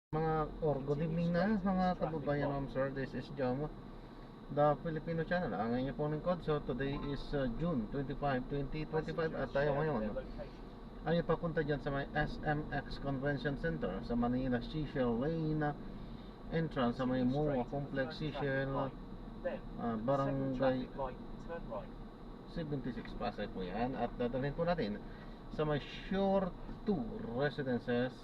Good evening na mga kababayan. Sir, this is Jamo, the Filipino channel. Ang inyong pong lingkod. So today is June 25, 2025 at tayo ngayon ay papunta dyan sa may SMX Convention Center sa Manila Cecil Lane entrance sa may MOA Complex Cecil, Barangay 76 Pasay po yan. At dadalhin po natin sa may Shore 2 Residences,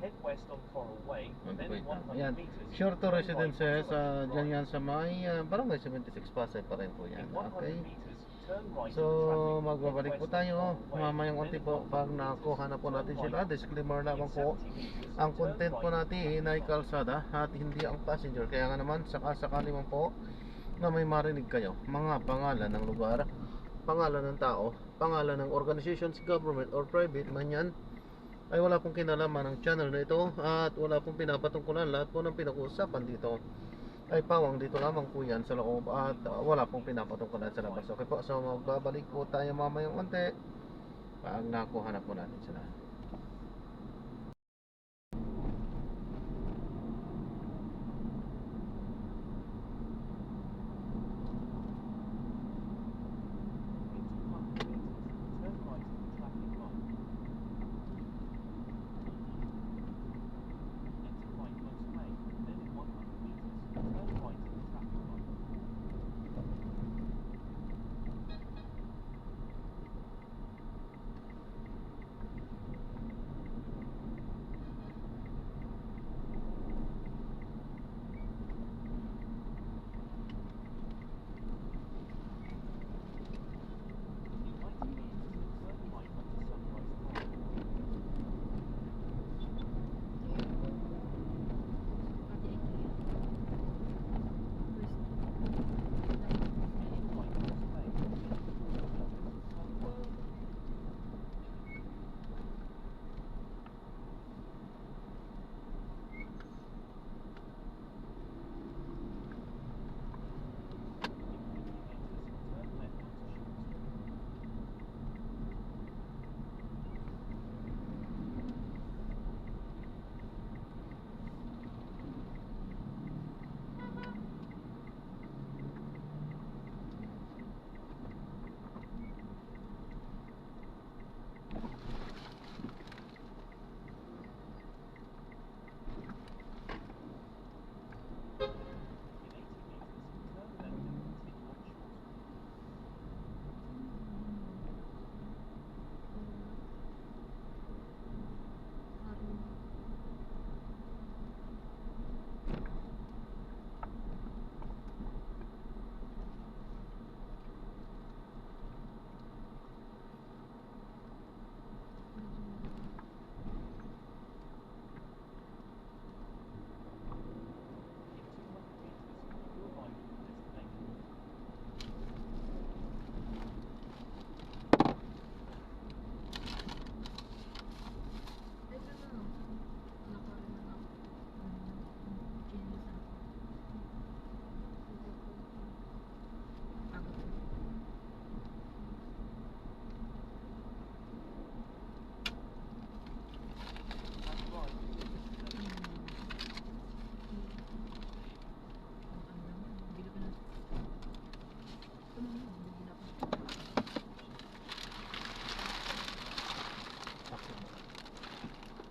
head west on Coral Way, then 100 yan. meters. Shore 2 Residences, dyan yan sa may Barangay 76 Pasay pa rin po yan. Okay. So, magbabalik po tayo mamayang unti po pag nakuha na po natin sila. Disclaimer lamang po, ang content po natin ay kalsada at hindi ang passenger. Kaya nga naman, sakasakali man po na may marinig kayo, mga pangalan ng lugar, pangalan ng tao, pangalan ng organizations, government or private man yan, ay wala pong kinalaman ng channel na ito at wala pong pinapatungkulan. Lahat po ng pinag-uusapan dito ay pawang dito lamang po yan sa loob at wala pong pinapatungkulan sa labas. Okay po, so magbabalik po tayo mamayang konti pag nakuha na po natin sila.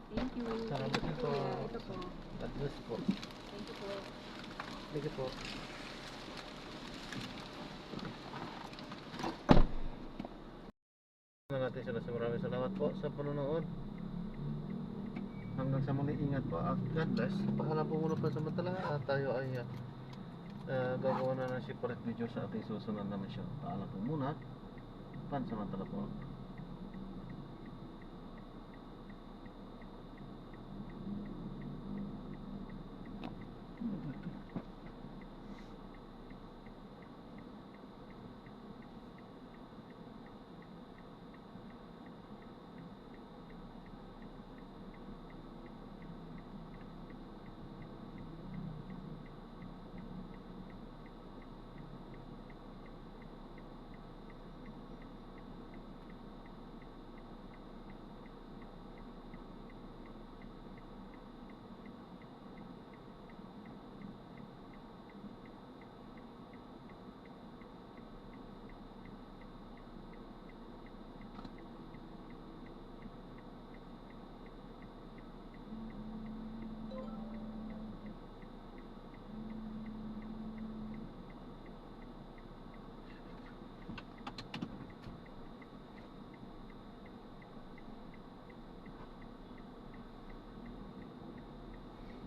Thank you. Salamat Thank you po. Ito po. God bless po. Thank you po. Thank you po. Natin sila sa maraming salamat po sa panonood. Hanggang sa muli, ingat po at God bless. Paalam po muna pa samantala at tayo ay gagawa na ng separate video sa ating susunod na mission. Paalam po muna. Pansamantala po.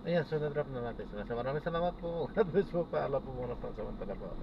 Ayan, so na-drop na natin sila. So maraming salamat po. God bless po. Paalam po muna pa. Samantala po.